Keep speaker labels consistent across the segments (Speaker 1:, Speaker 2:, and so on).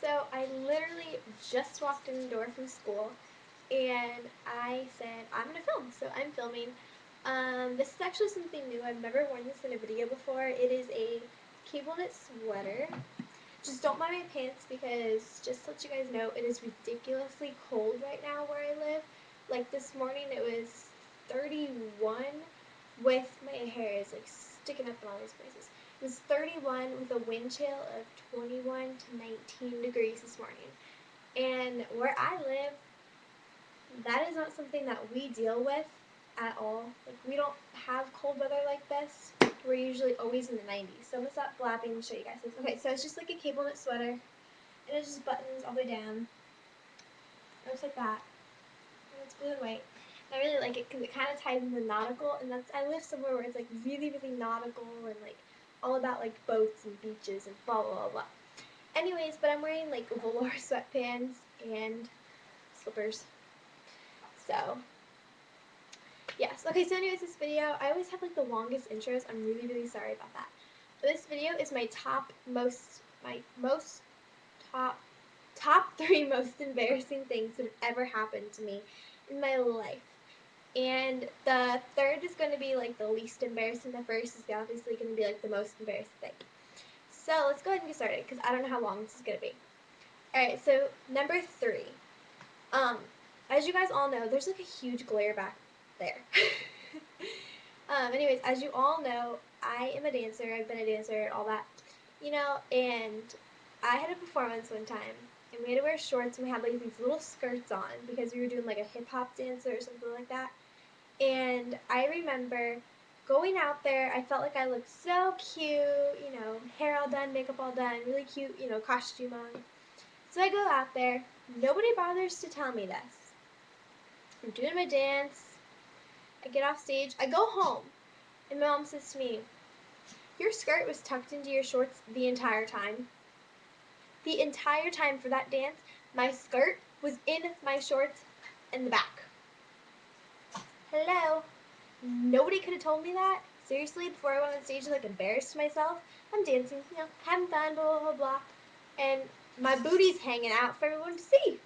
Speaker 1: So I literally just walked in the door from school and I said, I'm going to film. So I'm filming. This is actually something new. I've never worn this in a video before. It is a cable knit sweater. Just don't mind my pants because, just to let you guys know, it is ridiculously cold right now where I live. Like this morning it was 31 with my hair is like sticking up in all these places. It was 31 with a wind chill of 21 to 19 degrees this morning. And where I live, that is not something that we deal with at all. Like we don't have cold weather like this. We're usually always in the 90s. So I'm gonna stop blabbing and show you guys this. Okay, so it's just like a cable knit sweater, and it's just buttons all the way down. It looks like that. And it's blue and white. And I really like it because it kind of ties into nautical, and that's I live somewhere where it's like really, really nautical and like all about like boats and beaches and blah blah blah blah. Anyways, but I'm wearing like velour sweatpants and slippers. So yes. Okay, so anyways, this video, I always have like the longest intros. I'm really, really sorry about that. But this video is my top 3 most embarrassing things that have ever happened to me in my life. And the third is going to be like the least embarrassing. The first is obviously going to be like the most embarrassing thing. So let's go ahead and get started because I don't know how long this is going to be. Alright, so number 3. As you guys all know, there's like a huge glare back there. Anyways, as you all know, I am a dancer. I've been a dancer, all that, and I had a performance one time, and we had to wear shorts, and we had like these little skirts on because we were doing like a hip hop dance or something like that. And I remember going out there. I felt like I looked so cute, hair all done, makeup all done, really cute, costume on. So I go out there. Nobody bothers to tell me this. I'm doing my dance. I get off stage. I go home. And my mom says to me, your skirt was tucked into your shorts the entire time. The entire time for that dance, my skirt was in my shorts in the back. Hello? Nobody could have told me that. Seriously, before I went on stage and like embarrassed myself, I'm dancing, having fun, blah, blah, blah, blah. And my booty's hanging out for everyone to see.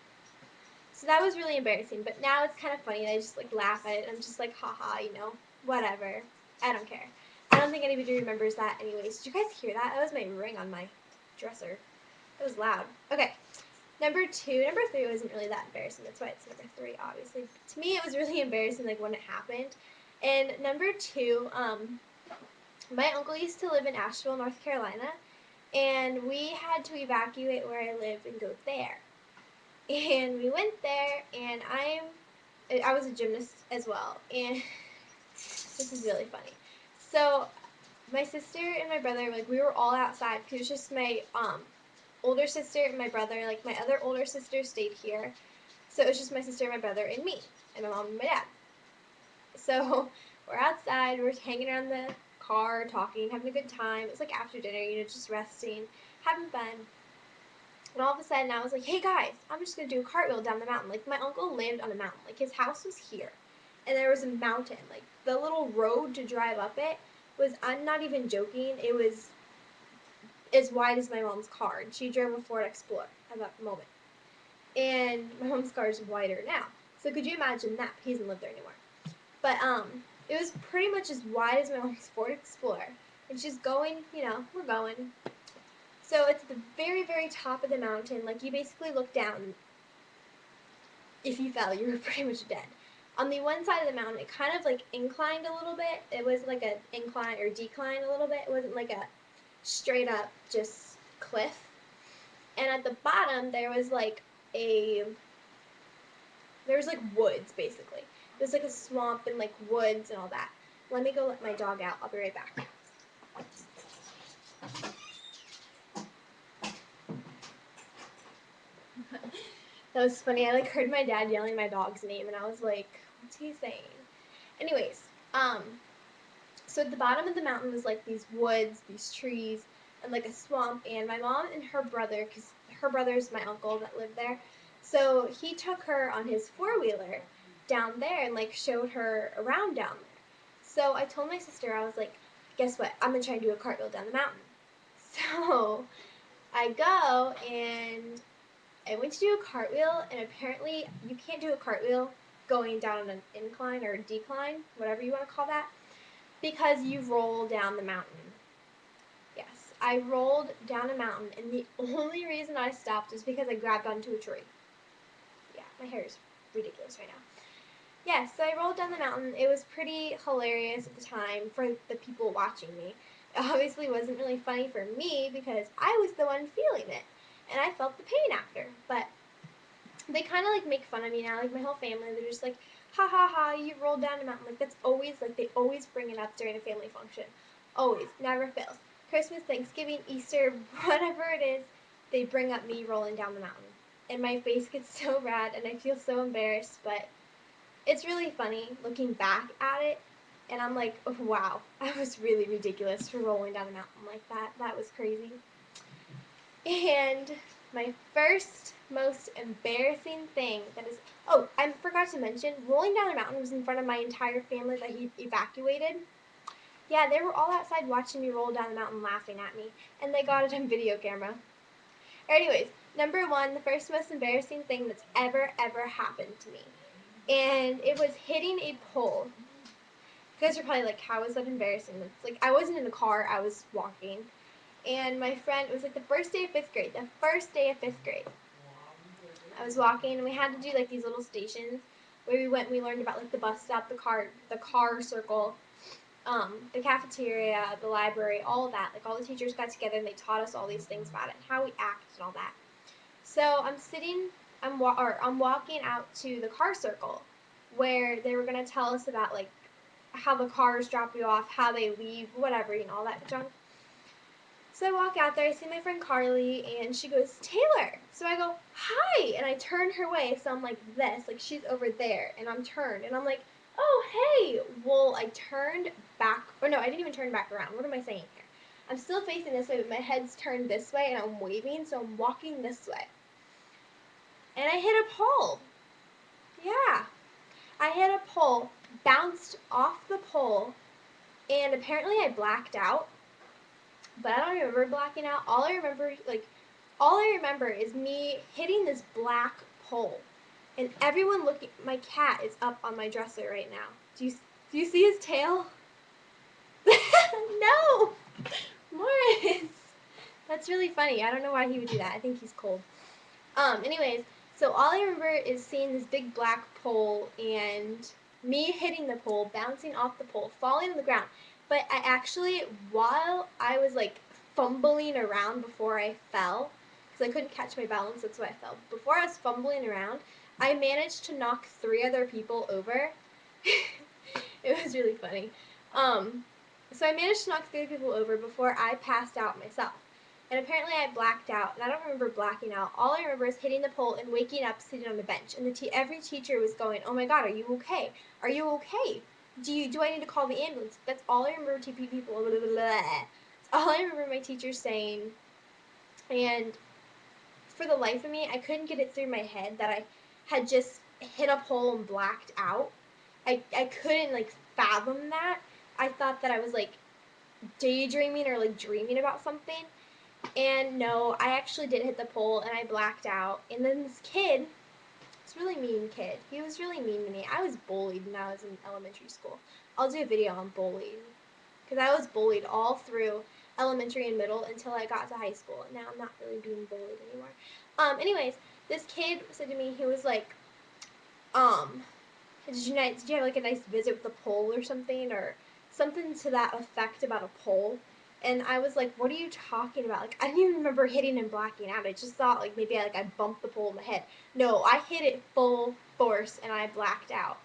Speaker 1: So that was really embarrassing, but now it's kind of funny and I just like laugh at it. I'm just like, haha, whatever. I don't care. I don't think anybody remembers that anyways. Did you guys hear that? That was my ring on my dresser. It was loud. Okay. Number 3 wasn't really that embarrassing. That's why it's number 3, obviously. To me, it was really embarrassing, like, when it happened. And number 2, my uncle used to live in Asheville, North Carolina, and we had to evacuate where I live and go there. And we went there, and I was a gymnast as well, and this is really funny. So my sister and my brother, like, we were all outside because it was just my older sister and my brother. Like, my other older sister stayed here, so it was just my sister and my brother and me and my mom and my dad. So we're outside, we're hanging around the car, talking, having a good time. It was like after dinner, just resting, having fun. And all of a sudden, I was like, hey guys, I'm just going to do a cartwheel down the mountain. Like, my uncle lived on a mountain. Like, his house was here. And there was a mountain. Like, the little road to drive up it was, I'm not even joking, it was as wide as my mom's car. And she drove a Ford Explorer at that moment. And my mom's car is wider now. So could you imagine that? He doesn't live there anymore. But, it was pretty much as wide as my mom's Ford Explorer. And she's going, we're going. So it's at the very, very top of the mountain. Like, you basically look down. If you fell, you were pretty much dead. On the one side of the mountain, it kind of, like, inclined a little bit. It was like an incline or decline a little bit. It wasn't like a straight up just cliff. And at the bottom, there was, like, woods, basically. It was, like, a swamp and, like, woods and all that. Let me go let my dog out. I'll be right back. That was funny. I like heard my dad yelling my dog's name, and I was like, "What's he saying?" Anyways, so at the bottom of the mountain was like these woods, these trees, and like a swamp. And my mom and her brother, because her brother's my uncle that lived there, so he took her on his 4-wheeler down there and like showed her around down there. So I told my sister, I was like, "Guess what? I'm gonna try and do a cartwheel down the mountain." So I I go and I went to do a cartwheel, and apparently you can't do a cartwheel going down an incline or a decline, whatever you want to call that, because you roll down the mountain. Yes, I rolled down a mountain, and the only reason I stopped is because I grabbed onto a tree. Yeah, my hair is ridiculous right now. Yes, so I rolled down the mountain. It was pretty hilarious at the time for the people watching me. It obviously wasn't really funny for me because I was the one feeling it, and I felt the pain after. But they kind of like make fun of me now, like my whole family. They're just like, ha ha ha, you rolled down a mountain. Like that's always like they always bring it up during a family function. Always, never fails. Christmas, Thanksgiving, Easter, whatever it is, they bring up me rolling down the mountain. And my face gets so red and I feel so embarrassed, but it's really funny looking back at it. And I'm like, oh, wow, I was really ridiculous for rolling down a mountain like that. That was crazy. And my first most embarrassing thing that is, oh, I forgot to mention, rolling down a mountain was in front of my entire family that he evacuated. Yeah, they were all outside watching me roll down the mountain laughing at me, and they got it on video camera. Anyways, number one, the first most embarrassing thing that's ever happened to me. And it was hitting a pole. You guys are probably like, how is that embarrassing? It's like, I wasn't in a car, I was walking. And my friend, it was like the first day of 5th grade, I was walking, and we had to do like these little stations where we went and we learned about like the bus stop, the car circle, the cafeteria, the library, all of that. Like all the teachers got together and they taught us all these things about it, and how we act and all that. So I'm walking out to the car circle where they were gonna tell us about like how the cars drop you off, how they leave, whatever, all that junk. So I walk out there, I see my friend Carly, and she goes, Taylor. So I go, hi, and I turn her way, so I'm like this, like she's over there, and I'm turned, and I'm like, oh, hey. Well, I turned back, or no, I didn't even turn back around. What am I saying here? I'm still facing this way, but my head's turned this way, and I'm waving, so I'm walking this way. And I hit a pole. Yeah. I hit a pole, bounced off the pole, and apparently I blacked out. But I don't remember blacking out. All I remember is me hitting this black pole. And everyone looking, my cat is up on my dresser right now. Do you see his tail? No! Morris! That's really funny. I don't know why he would do that. I think he's cold. Anyways, so all I remember is seeing this big black pole and me hitting the pole, bouncing off the pole, falling on the ground. But I actually, while I was like fumbling around before I fell, because I couldn't catch my balance, that's why I fell. Before I was fumbling around, I managed to knock 3 other people over. It was really funny. So I managed to knock 3 people over before I passed out myself. And apparently I blacked out, and I don't remember blacking out. All I remember is hitting the pole and waking up sitting on the bench. And every teacher was going, oh my God, are you okay? Are you okay? Do I need to call the ambulance? That's all I remember people, blah, blah, blah, blah. That's all I remember my teacher saying. And for the life of me, I couldn't get it through my head that I had just hit a pole and blacked out. I couldn't like fathom that. I thought that I was like daydreaming or like dreaming about something. And no, I actually did hit the pole and I blacked out. And then this kid, this really mean kid, he was really mean to me. I was bullied when I was in elementary school. I'll do a video on bullying. Because I was bullied all through elementary and middle until I got to high school. And now I'm not really being bullied anymore. Anyways, this kid said to me, he was like, did you have like a nice visit with the pole or something? Or something to that effect about a pole. And I was like, what are you talking about? Like, I didn't even remember hitting and blacking out. I just thought, like, maybe I bumped the pole in the head. No, I hit it full force, and I blacked out.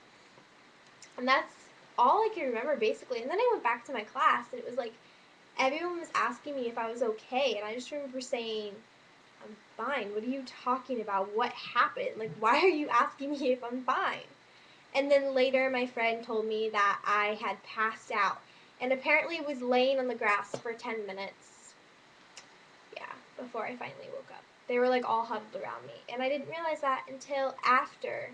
Speaker 1: And that's all I can remember, basically. And then I went back to my class, and it was like, everyone was asking me if I was okay. And I just remember saying, I'm fine. What are you talking about? What happened? Like, why are you asking me if I'm fine? And then later, my friend told me that I had passed out. And apparently was laying on the grass for 10 minutes. Yeah, before I finally woke up. They were like all huddled around me. And I didn't realize that until after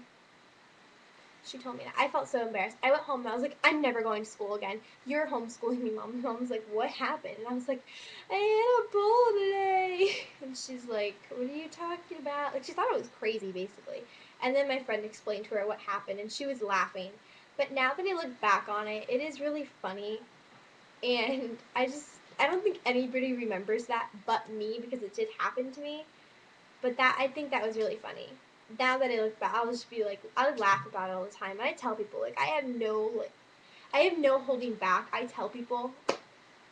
Speaker 1: she told me that. I felt so embarrassed. I went home and I was like, I'm never going to school again. You're homeschooling me, Mom. And Mom was like, what happened? And I was like, I had a bowl today. And And she's like, what are you talking about? Like, she thought it was crazy, basically. And then my friend explained to her what happened, and she was laughing. But now that I look back on it, it is really funny. And I don't think anybody remembers that but me because it did happen to me. But I think that was really funny. Now that I look back, I'll just be like, I would laugh about it all the time. And I tell people, like, I have no holding back. I tell people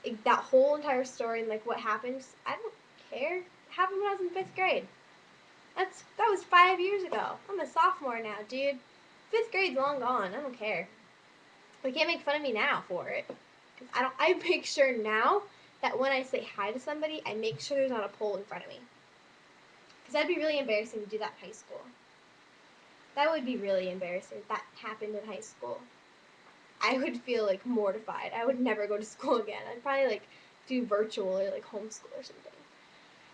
Speaker 1: like, that whole entire story and like what happened. I don't care. It happened when I was in 5th grade. That was 5 years ago. I'm a sophomore now, dude. 5th grade's long gone. I don't care. They can't make fun of me now for it. Cause I don't. I make sure now that when I say hi to somebody, I make sure there's not a pole in front of me. Cause that'd be really embarrassing to do that in high school. That would be really embarrassing if that happened in high school. I would feel like mortified. I would never go to school again. I'd probably like do virtual or like homeschool or something.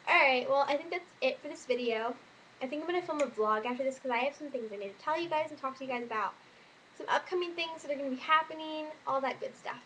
Speaker 1: Alright, well, I think that's it for this video. I think I'm going to film a vlog after this because I have some things I need to tell you guys and talk to you guys about. Some upcoming things that are going to be happening, all that good stuff.